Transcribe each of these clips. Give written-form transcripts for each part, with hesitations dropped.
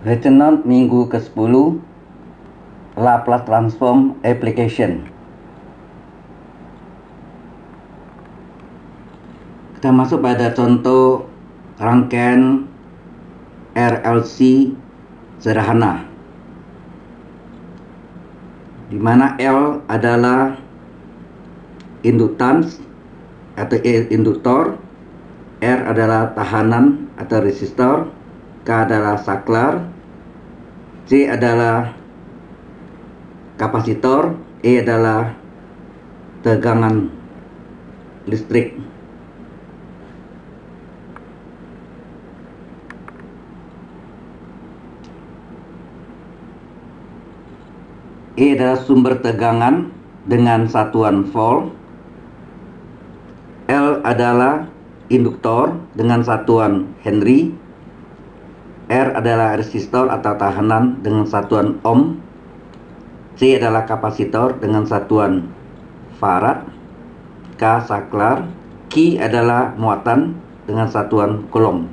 Retenant minggu ke-10, Laplace Transform Application. Kita masuk pada contoh rangkaian RLC sederhana, di mana L adalah induktans atau induktor, R adalah tahanan atau resistor, K adalah saklar, C adalah kapasitor, E adalah tegangan listrik. E adalah sumber tegangan dengan satuan volt. L adalah induktor dengan satuan Henry. R adalah resistor atau tahanan dengan satuan ohm. C adalah kapasitor dengan satuan farad. K saklar. Q adalah muatan dengan satuan coulomb.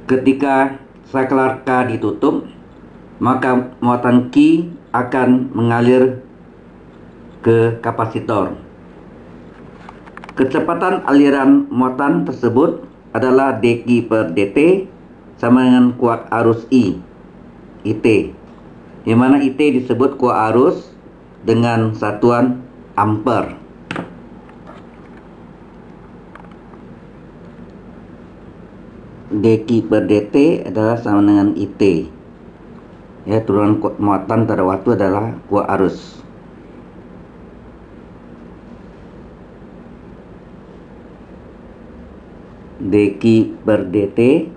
Ketika saklar K ditutup, maka muatan Q akan mengalir ke kapasitor. Kecepatan aliran muatan tersebut adalah dq per dt sama dengan kuat arus I, IT, di mana IT disebut kuat arus dengan satuan ampere. dq per dt adalah sama dengan IT. Ya, turunan muatan terhadap waktu adalah kuat arus. dq per dt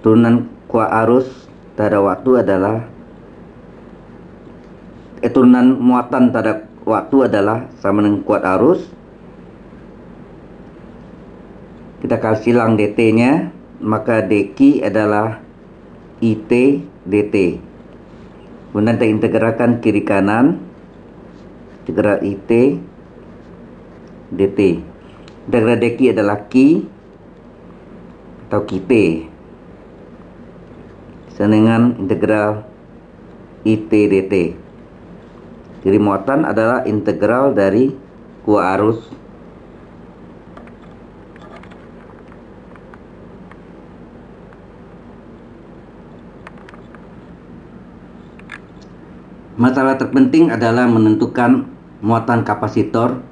turunan kuat arus terhadap waktu adalah turunan muatan terhadap waktu adalah sama dengan kuat arus. Kita kasih silang dt nya, maka dq adalah IT dt. Kemudian kita integralkan kiri kanan, integral IT dt. Integral dq adalah Q atau Qt sama dengan integral IT dt. Jadi muatan adalah integral dari kuat arus Masalah terpenting adalah menentukan muatan kapasitor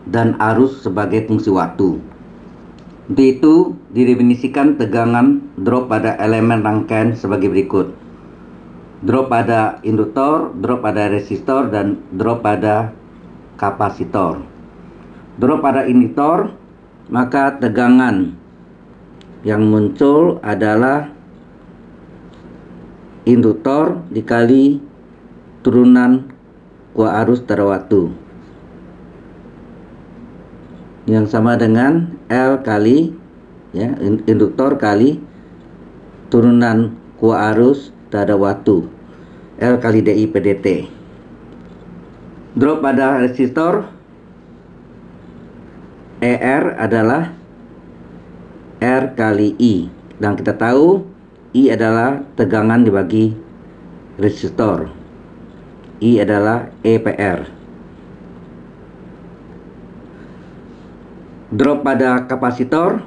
dan arus sebagai fungsi waktu. Untuk itu, didefinisikan tegangan drop pada elemen rangkaian sebagai berikut. Drop pada induktor, drop pada resistor, dan drop pada kapasitor. Drop pada induktor, maka tegangan yang muncul adalah induktor dikali turunan kuat arus terhadap waktu, yang sama dengan L kali induktor kali turunan kuat arus terhadap waktu, L kali dI per dt. Drop pada resistor, ER adalah R kali I, dan kita tahu I adalah tegangan dibagi resistor, I adalah E per R. Drop pada kapasitor,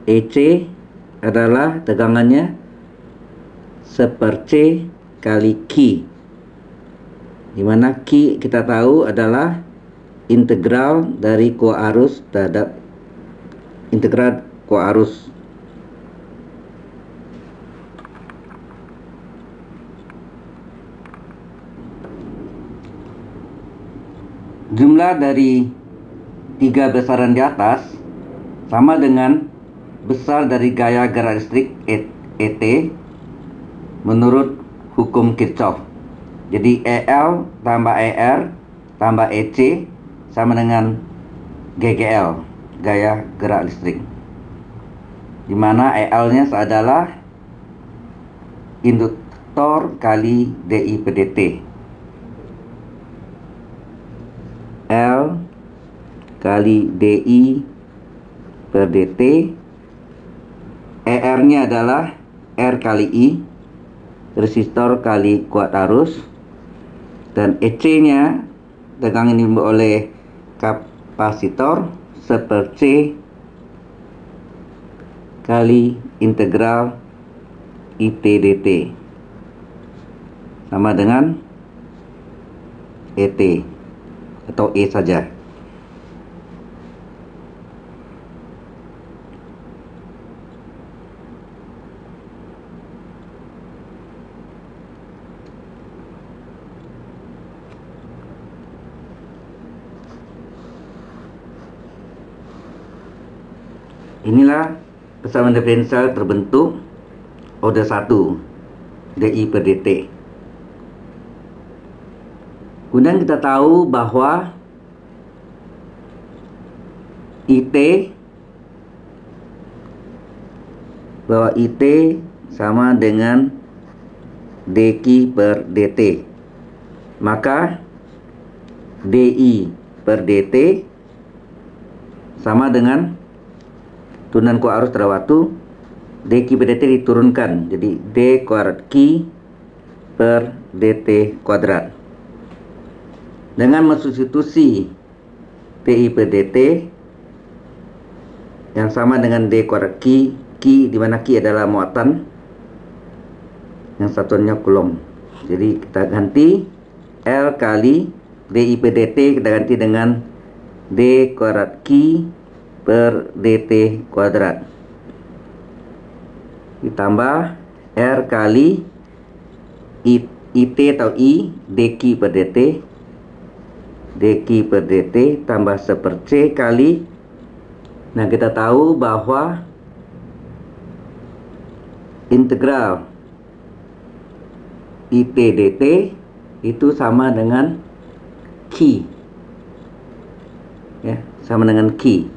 EC adalah tegangannya 1/C kali Q, di mana Q kita tahu adalah integral dari kuat arus terhadap integral kuat arus. Jumlah dari tiga besaran di atas sama dengan besar dari gaya gerak listrik ET menurut hukum Kirchhoff. Jadi EL tambah ER tambah EC sama dengan GGL, gaya gerak listrik, di mana EL nya adalah resistor kali DI per dt. L kali DI per dt. ER-nya adalah R kali I, resistor kali kuat arus, dan EC-nya tegangan ini oleh kapasitor 1/C kali integral IT dt sama dengan ET atau E saja. Inilah persamaan diferensial terbentuk order 1 DI per dt. Kemudian kita tahu bahwa IT sama dengan dq per dt. Maka DI per dt sama dengan turunan kuat arus terhadap waktu, dq per dt diturunkan, jadi d kuadrat q per dt kuadrat. Dengan mensubstitusi di per dt yang sama dengan d kuadrat q, di mana q adalah muatan, yang satuannya coulomb. Jadi kita ganti L kali di per dt, kita ganti dengan d kuadrat q per dt kuadrat ditambah R kali IT atau I dq per dt tambah 1/C kali, nah kita tahu bahwa integral IT dt itu sama dengan Q, ya, sama dengan Q.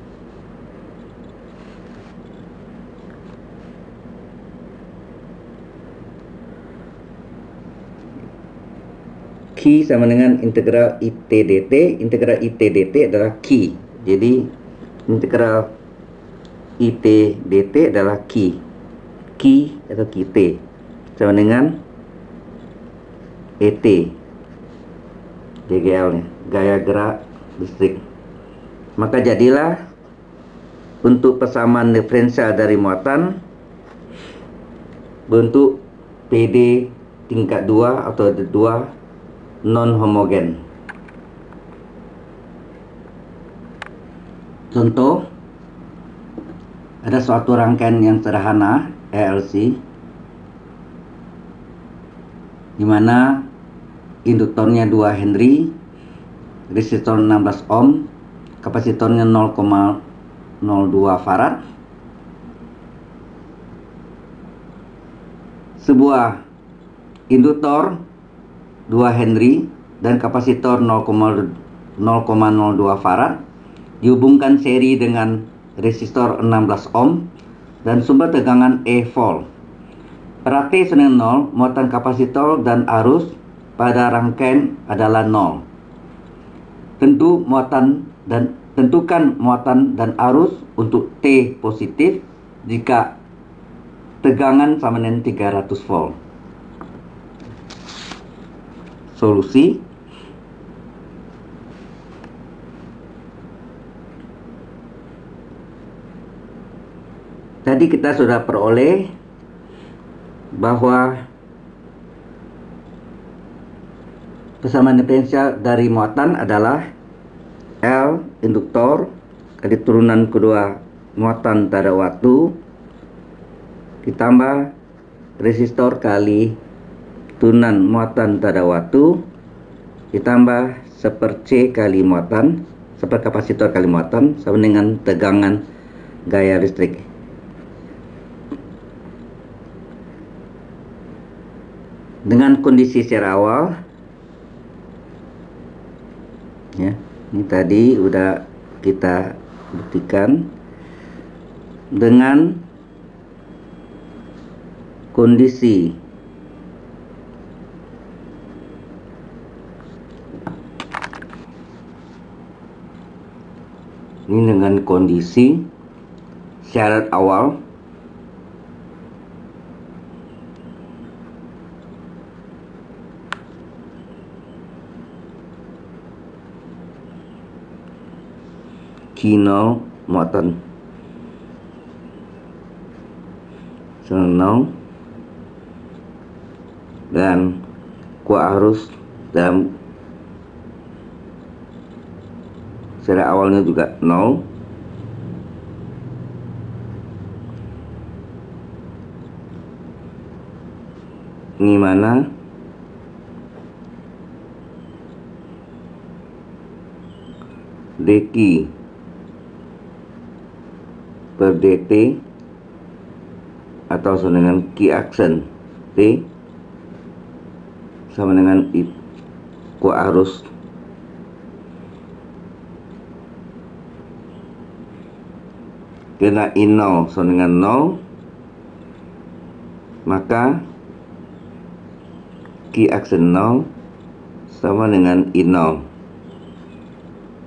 Q sama dengan integral IT dt. Integral IT dt adalah Q. Jadi integral IT dt adalah Q atau QT sama dengan ET GGL nya, gaya gerak listrik. Maka jadilah untuk persamaan diferensial dari muatan bentuk PD tingkat 2 atau 2 non homogen. Contoh, ada suatu rangkaian yang sederhana ELC di mana induktornya 2 Henry, resistor 16 ohm, kapasitornya 0,02 farad. Sebuah induktor 2 Henry dan kapasitor 0,02 farad dihubungkan seri dengan resistor 16 ohm dan sumber tegangan E volt. Pada T sama dengan 0, muatan kapasitor dan arus pada rangkaian adalah 0. Tentukan muatan dan arus untuk T positif jika tegangan sama dengan 300 volt. Solusi. Tadi kita sudah peroleh bahwa persamaan diferensial dari muatan adalah L induktor kali turunan kedua muatan terhadap waktu ditambah resistor kali turunan muatan terhadap waktu ditambah 1/C kali muatan, kapasitor kali muatan sama dengan tegangan gaya listrik. Dengan kondisi secara awal, ya, ini tadi udah kita buktikan dengan kondisi Ini dengan kondisi syarat awal Q0 muatan 0 dan kuat arus dalam syarat awalnya juga 0. Ini mana dq per dt atau sama dengan Q aksen T sama dengan kuat arus kena I0 sama dengan 0, maka Q aksen 0 sama dengan I0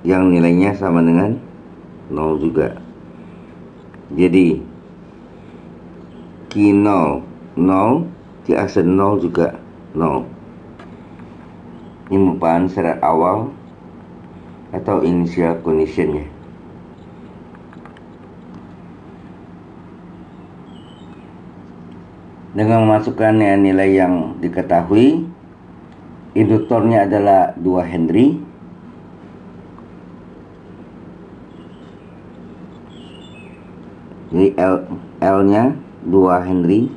yang nilainya sama dengan 0 juga. Jadi Q0 0, Q aksen 0 juga 0. Ini merupakan syarat awal atau initial conditionnya. Dengan memasukkan nilai yang diketahui, induktornya adalah 2 Henry. Jadi L-nya 2 Henry.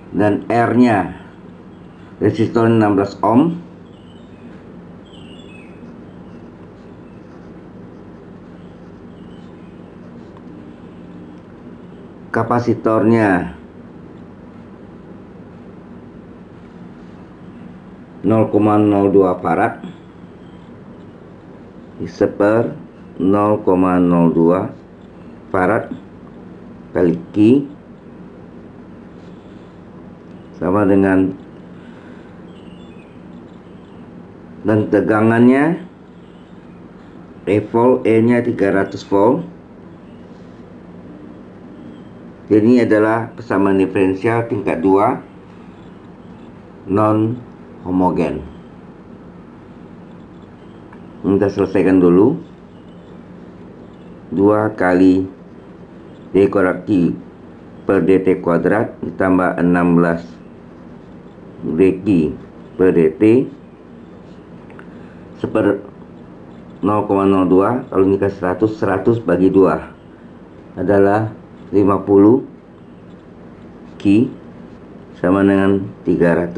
Dan R-nya resistor 16 ohm. Kapasitornya 0,02 farad seper 0,02 farad kali Q sama dengan, dan tegangannya volt, E nya 300 volt. Jadi ini adalah persamaan diferensial tingkat 2 non homogen. Kita selesaikan dulu. 2 kali d kuadrat Q per dt kuadrat ditambah 16 dq per dt seper 0,02. Kalau ini ke 100 bagi 2 adalah 50 Q sama dengan 300.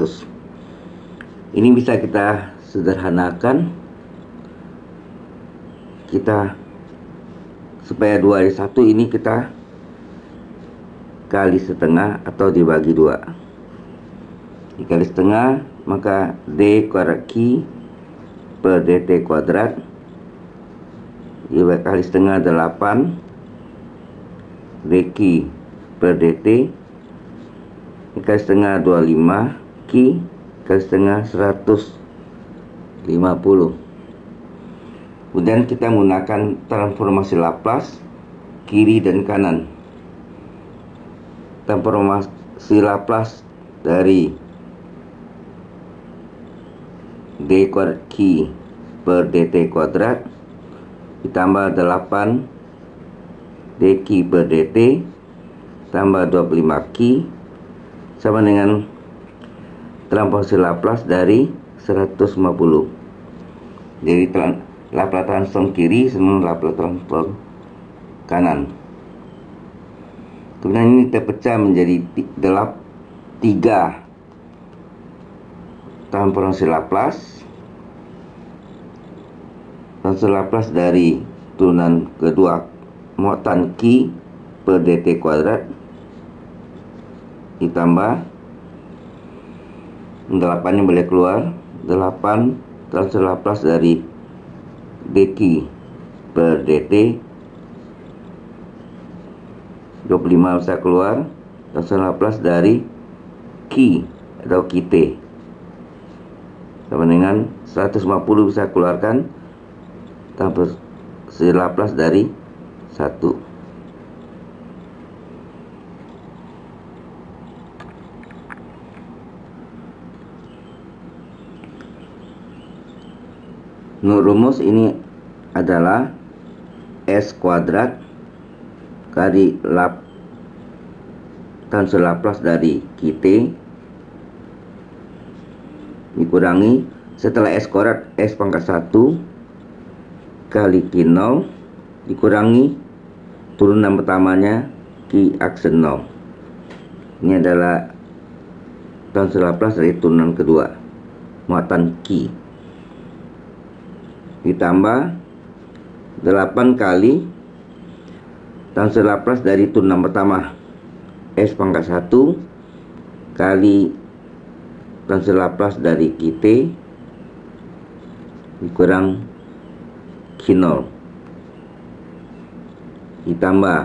Ini bisa kita sederhanakan, kita supaya 2 dari 1 ini kita kali setengah atau dibagi 2. Dikali setengah, maka d kuadrat Q per dt kuadrat dibagi kali setengah 8 dq per dt dikali setengah 25 Q kali setengah 150. Kemudian kita menggunakan transformasi Laplace kiri dan kanan. Transformasi Laplace dari d kuadrat Q per dt kuadrat ditambah 8 dq per dt tambah 25 Q sama dengan transformasi Laplace dari 150. Jadi Laplace transform kiri sama Laplace transform kanan. Kemudian ini terpecah menjadi 3 transformasi Laplace. Transformasi Laplace dari turunan kedua muatan Q per dt kuadrat ditambah 8 yang boleh keluar, 8 transfer Laplace dari dq per dt, 25 bisa keluar, transfer Laplace dari Q atau QT sama dengan 150 bisa keluarkan tanpa Laplace dari 1. Menurut rumus ini adalah S kuadrat kali transfer Laplace dari QT dikurangi setelah S kuadrat S pangkat 1 kali Q0 dikurangi turunan pertamanya Q aksen 0. Ini adalah transfer Laplace dari turunan kedua, muatan Q, ditambah 8 kali transfer Laplace dari turunan pertama S pangkat 1 kali transfer Laplace dari QT dikurang Q0 ditambah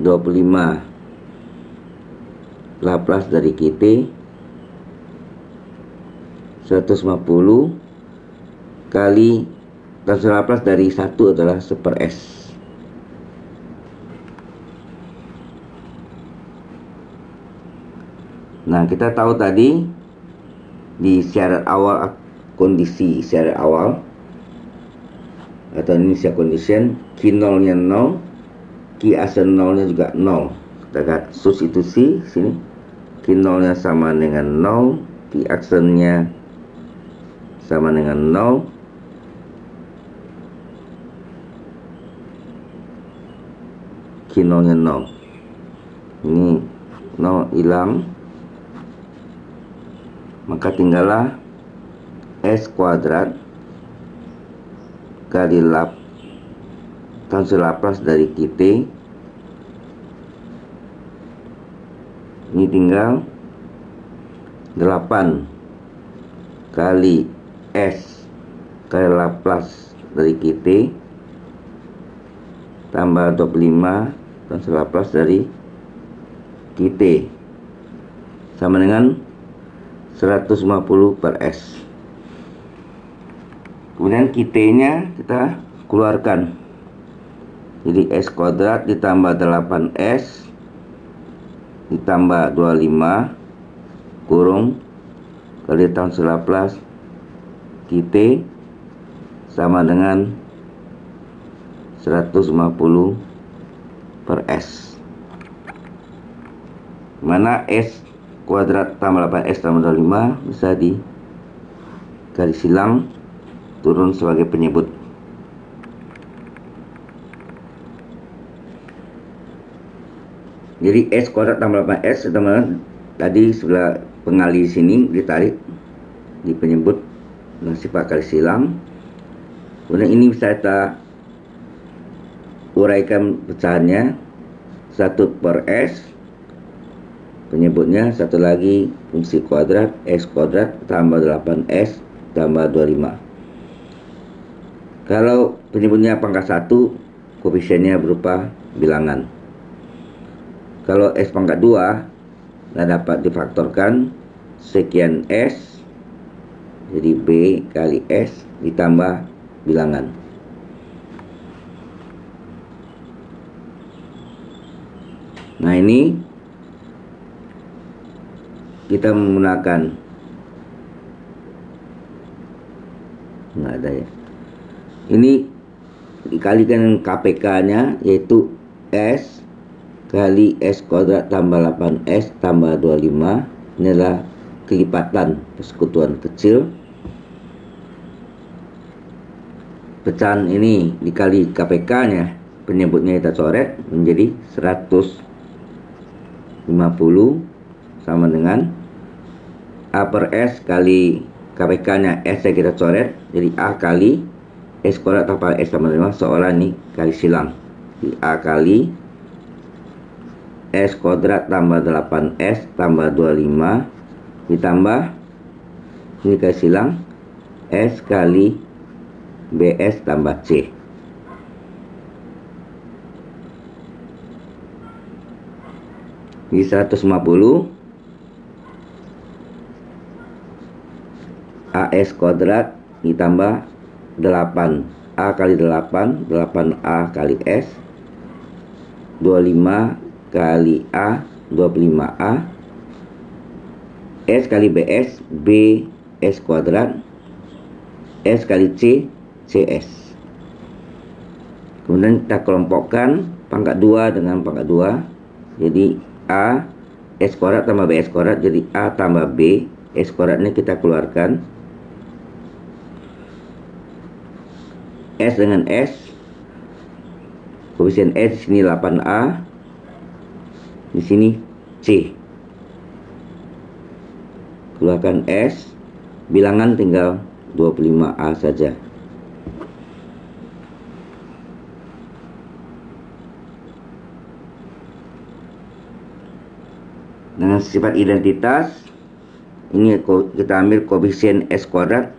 25 Laplace dari QT 150 kali transfer Laplace dari 1 adalah 1/S. Nah, kita tahu tadi di syarat awal, kondisi syarat awal atau initial condition, Q0 nya 0, Q aksen 0 nya juga 0. Kita lihat substitusi sini, Q0 nya sama dengan 0, Q aksen nya sama dengan 0, Q0 nya 0. Ini 0 hilang, maka tinggallah S kuadrat kali transfer Laplace dari QT. Ini tinggal 8 kali S kali Laplace dari QT tambah 25 transfer Laplace dari QT sama dengan 150/S. Kemudian QT nya kita keluarkan, jadi S kuadrat ditambah 8S ditambah 25 kurung kali transfer Laplace QT sama dengan 150/S, mana S kuadrat tambah 8S tambah 25 bisa dikali silang turun sebagai penyebut. Jadi S kuadrat tambah 8S teman-teman tadi sebelah pengali sini ditarik di penyebut dengan sifat kali silang. Kemudian ini bisa kita uraikan pecahannya 1/S, penyebutnya satu lagi fungsi kuadrat S kuadrat tambah 8S tambah 25. Kalau penyebutnya pangkat 1, koefisiennya berupa bilangan. Kalau S pangkat 2 dapat difaktorkan sekian S, jadi B kali S ditambah bilangan. Nah, ini kita menggunakan, nggak ada ya, ini dikalikan KPK nya yaitu S kali S kuadrat tambah 8S tambah 25. Ini adalah kelipatan persekutuan kecil. Pecahan ini dikali KPK nya, penyebutnya kita coret menjadi 150 sama dengan A/S kali KPK nya S nya kita coret jadi A kali S kuadrat tambah S tambah 5, seolah ini kali silang, di A kali S kuadrat tambah 8S tambah 25 ditambah ini kali silang S kali BS tambah C. Di 150 AS kuadrat ditambah 8A kali 8, 8A kali S, 25 kali A, 25A, S kali BS, BS kuadrat, S kali C, CS. Kemudian kita kelompokkan pangkat 2 dengan pangkat 2. Jadi A S kuadrat tambah BS kuadrat, jadi A tambah B. S kuadratnya kita keluarkan. S dengan S, koefisien S di sini 8A, di sini C. Keluarkan S, bilangan tinggal 25A saja. Dengan sifat identitas, ini kita ambil koefisien S kuadrat,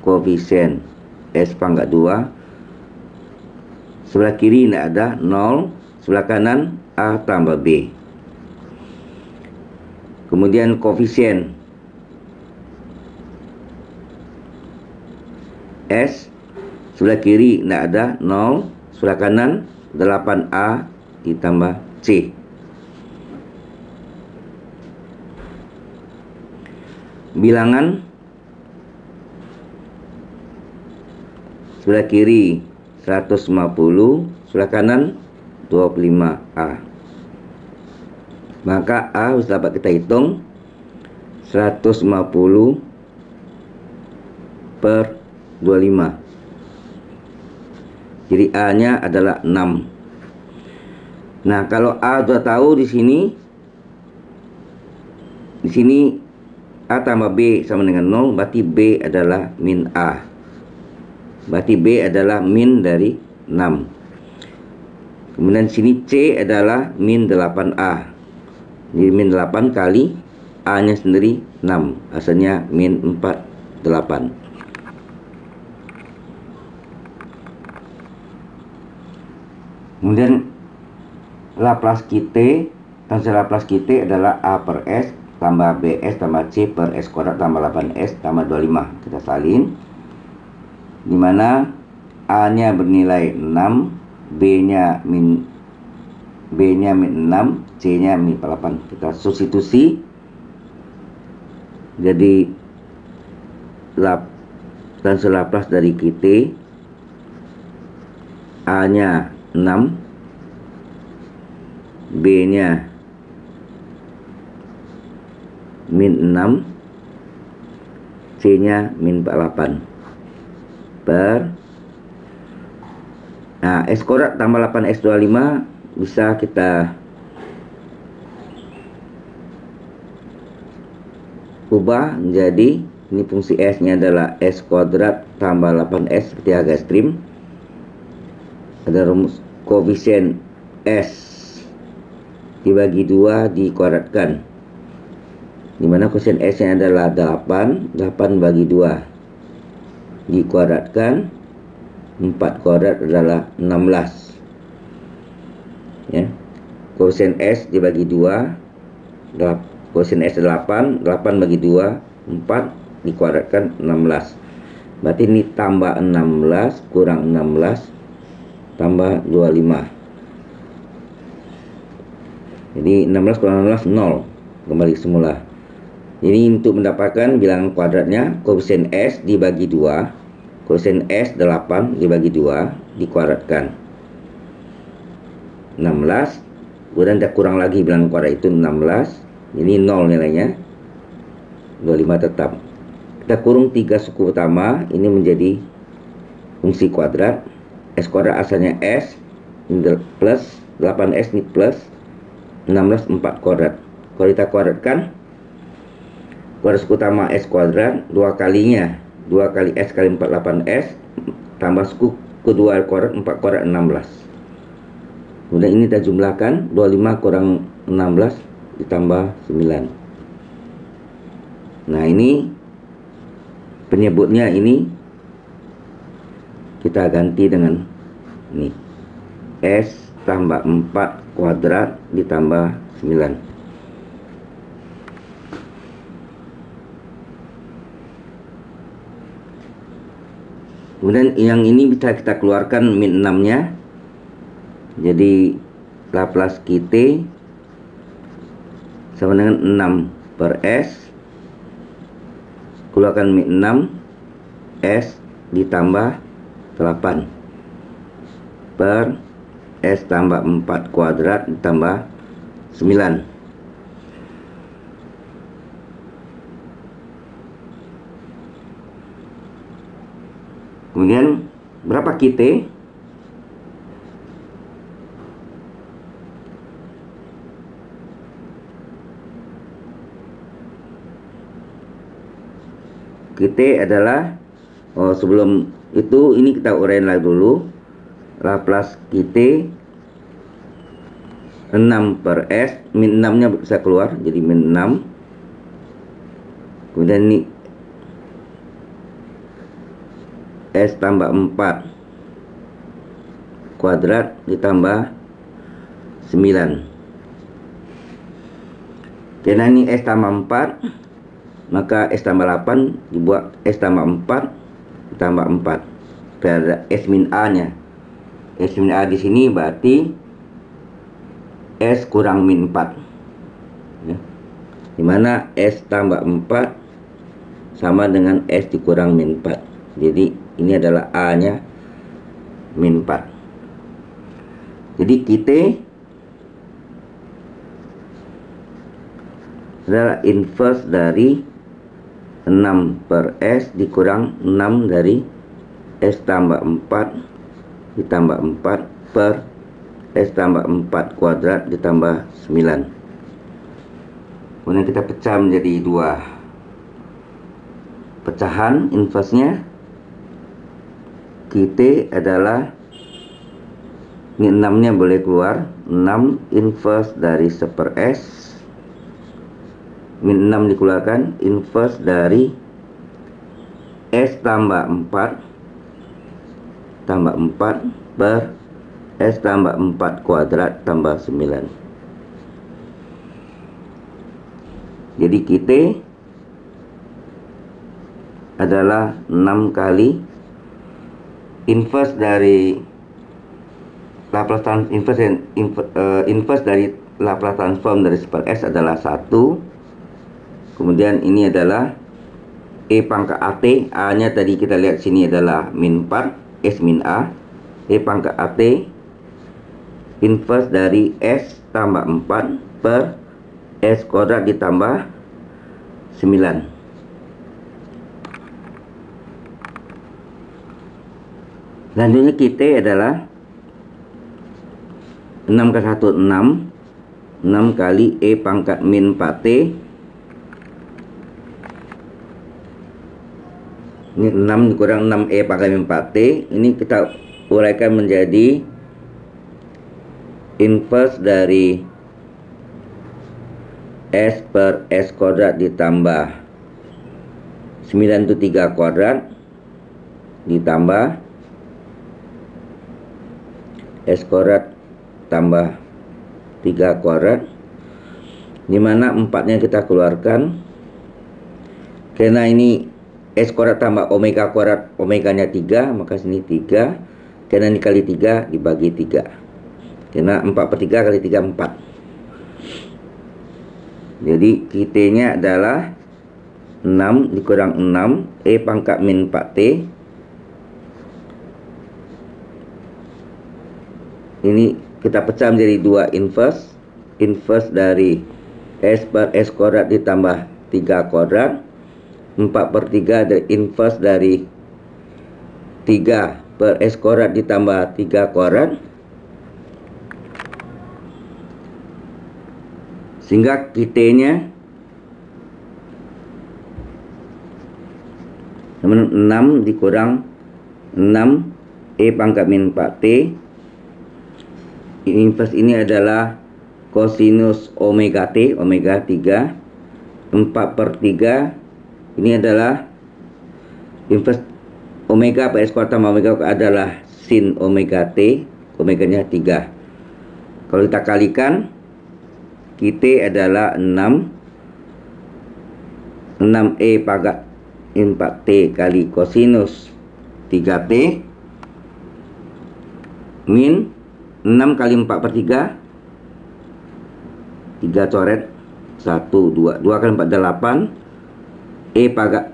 koefisien S pangkat 2, sebelah kiri tidak ada 0, sebelah kanan A tambah B. Kemudian koefisien S, sebelah kiri tidak ada 0, sebelah kanan 8A ditambah C. Bilangan sebelah kiri 150, sebelah kanan 25A. Maka A harus dapat kita hitung 150 per 25. Jadi A nya adalah 6. Nah, kalau A sudah tahu di sini A tambah B sama dengan 0, berarti B adalah min A. Berarti B adalah min dari 6. Kemudian sini C adalah min 8A. Jadi min 8 kali A nya sendiri 6. Hasilnya min 48. Kemudian Laplace QT, transfer Laplace QT adalah A per S tambah BS tambah C per S kuadrat tambah 8S tambah 25. Kita salin, dimana A nya bernilai 6, B nya min 6, C nya min 8. Kita substitusi, jadi transfer Laplace dari QT, A nya 6, B nya min 6, C nya min 48 per, nah S kuadrat tambah 8S 25 bisa kita ubah menjadi, ini fungsi S nya adalah S kuadrat tambah 8S seperti agak ekstrim. Ada rumus koefisien S dibagi 2 dikuadratkan, dimana koefisien S nya adalah 8 bagi 2 dikuadratkan, 4 kuadrat adalah 16 ya. Koefisien S dibagi 2, koefisien S 8 bagi 2, 4 dikuadratkan 16. Berarti ini tambah 16 kurang 16 tambah 25. Jadi 16 kurang 16 0, kembali semula. Jadi untuk mendapatkan bilangan kuadratnya, koefisien S dibagi 2, koefisien S 8 dibagi 2 dikuadratkan 16, kemudian kita kurang lagi bilangan kuadrat itu 16, jadi 0 nilainya, 25 tetap. Kita kurung 3 suku utama, ini menjadi fungsi kuadrat. S kuadrat asalnya S, ini plus, 8S ini plus, 16 4 kuadrat. Kalau kita kuadratkan, kuadrat suku utama S kuadrat 2 kalinya 2 kali S kali 4 8S tambah suku kedua kuadrat 4 kuadrat 16. Kemudian ini kita jumlahkan, 25 kurang 16 ditambah 9. Nah, ini penyebutnya, ini kita ganti dengan ini S tambah 4 kuadrat ditambah 9. Kemudian yang ini bisa kita keluarkan min 6 nya. Jadi Laplace QT sama dengan 6 per S, keluarkan min 6, S ditambah 8 per S tambah 4 kuadrat ditambah 9. Kemudian berapa QT? QT adalah, sebelum itu ini kita uraikan lagi dulu. Laplace QT 6 per S, min 6 nya bisa keluar jadi min 6. Kemudian ini S tambah 4 kuadrat ditambah 9. Karena ini S tambah 4, maka S tambah 8 dibuat S tambah 4 ditambah 4. Berada S min A nya. S min A di sini berarti S kurang min 4 ya. Dimana S tambah 4 sama dengan S dikurang min 4. Jadi ini adalah A nya min 4. Jadi QT adalah inverse dari 6 per S dikurang 6 dari S tambah 4 ditambah 4 per S tambah 4 kuadrat ditambah 9. Kemudian kita pecah menjadi dua pecahan inverse-nya. QT adalah ini 6 nya boleh keluar, 6 inverse dari 1 per S, min 6 dikeluarkan, inverse dari S tambah 4 tambah 4 per S tambah 4 kuadrat tambah 9. Jadi QT adalah 6 kali inverse dari Laplace inverse dari Laplace transform dari 1 per S adalah 1. Kemudian ini adalah E pangkat AT, A nya tadi kita lihat sini adalah min 4, S min A. E pangkat AT inverse dari S tambah 4 per S kuadrat ditambah 9. Selanjutnya QT adalah 6 ke 1 6, 6 kali E pangkat min 4T. Ini 6 dikurang 6 E pangkat min 4T. Ini kita uraikan menjadi inverse dari S per S kuadrat ditambah 9 itu 3 kuadrat ditambah S kuadrat tambah 3 kuadrat, dimana 4 nya kita keluarkan karena ini S kuadrat tambah omega kuadrat, omega nya 3, maka sini 3, karena ini kali 3 dibagi 3, karena 4 per 3 kali 3 4. Jadi QT nya adalah 6 dikurang 6 E pangkat min 4T. Ini kita pecah menjadi dua inverse. Inverse dari S per S kuadrat ditambah 3 kuadrat. 4 per 3 dari inverse dari 3 per S kuadrat ditambah 3 kuadrat. Sehingga QT nya 6 dikurang 6 E pangkat min 4T. Inverse ini adalah cosinus omega T, omega 3. 4 per 3 ini adalah inverse omega per S kuadrat tambah omega adalah sin omega T, omega nya 3. Kalau kita kalikan, QT adalah 6 E pangkat min 4T kali cosinus 3T min 6 kali 4/3, 3 coret 1 2 kali 4 8, E pangkat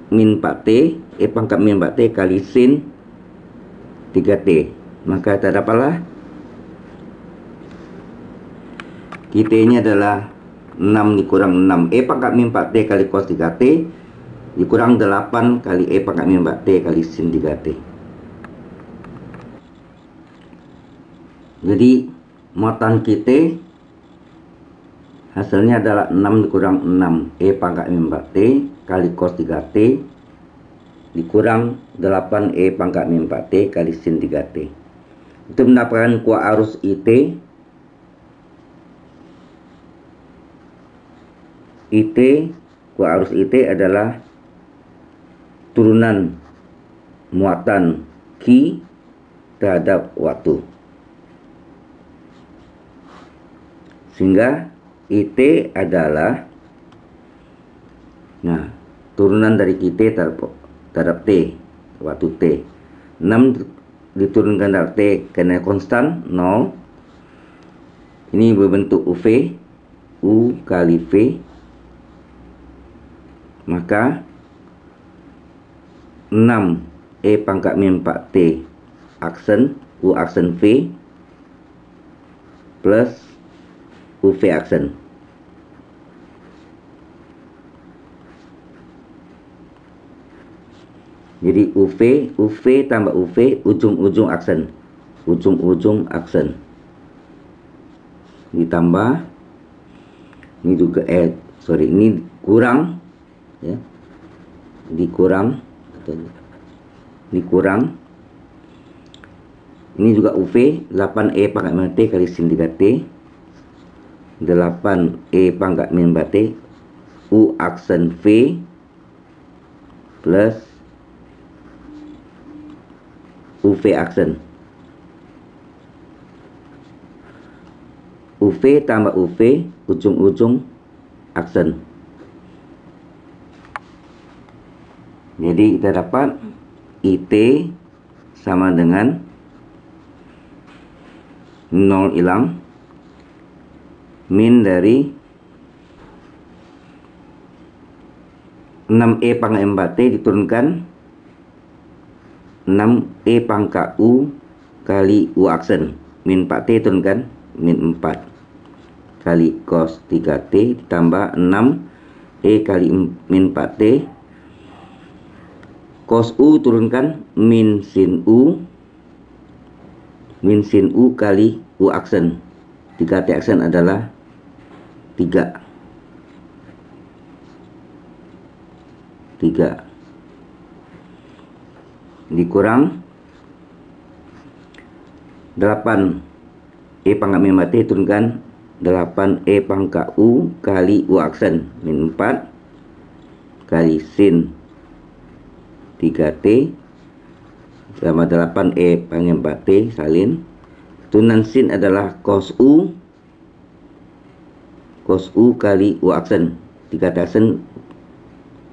min 4T, E pangkat min 4T kali sin 3T. Maka kita dapatlah QT ini adalah 6 dikurang 6 E pangkat min 4T kali cos 3T dikurang 8 kali E pangkat min 4T kali sin 3T. Jadi muatan QT hasilnya adalah 6 dikurang 6 E pangkat min 4T kali cos 3T dikurang 8 E pangkat min 4T kali sin 3T. Untuk mendapatkan kuat arus IT kuat arus IT adalah turunan muatan Q terhadap waktu. Sehingga IT adalah turunan dari QT terhadap T, waktu T. 6 diturunkan dari T karena konstan 0. Ini berbentuk UV, U kali V. Maka 6 E pangkat min 4T aksen U aksen V plus UV aksen. Jadi UV tambah UV ujung-ujung aksen, ditambah ini juga ini kurang ya, dikurang ini juga UV 8 E pangkat min T kali sin 3T, 8 E pangkat min 4T U aksen V plus UV aksen, UV tambah UV ujung-ujung aksen. Jadi kita dapat IT sama dengan 0 hilang min dari 6 E pangkat 4T diturunkan 6 E pangkat U kali U aksen min 4T turunkan min 4 kali cos 3T ditambah 6 E kali min 4T cos U turunkan min sin U kali U aksen. 3T aksen adalah 3 dikurang 8 E pangkat min 4T turunkan 8 E pangkat U kali U aksen min 4 kali sin 3T sama 8 E pangkat 4T salin. Turunan sin adalah cos U kali U aksen. 3T aksen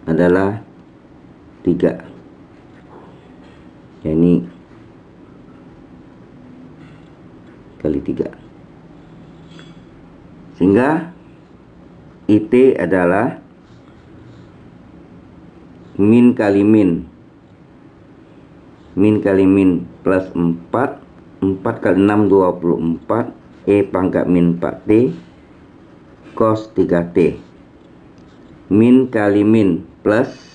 adalah 3. Ini kali 3. Sehingga IT adalah min kali min plus 4 kali 6 24 E pangkat min 4T cos 3T min kali min plus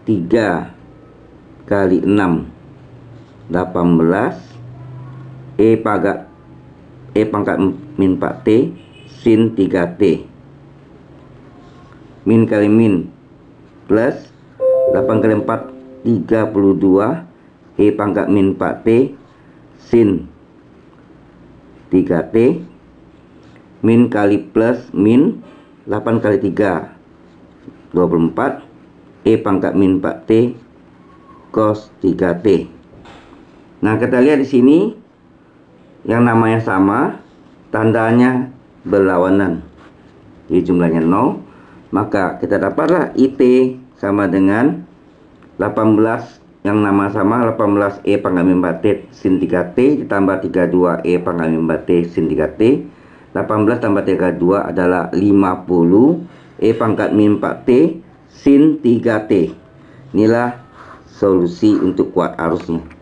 3 kali 6 18 E pangkat min 4T sin 3T min kali min plus 8 kali 4 32 E pangkat min 4T sin 3T min kali plus min 8 kali 3 24 E pangkat min 4T cos 3T. Nah, kita lihat di sini yang namanya sama, tandanya berlawanan. Jadi jumlahnya 0, maka kita dapatlah IT sama dengan 18 yang nama sama 18E pangkat min 4T sin 3T ditambah 32E pangkat min 4T sin 3T. 18 tambah 32 adalah 50E pangkat min 4T sin 3T. Inilah solusi untuk kuat arusnya.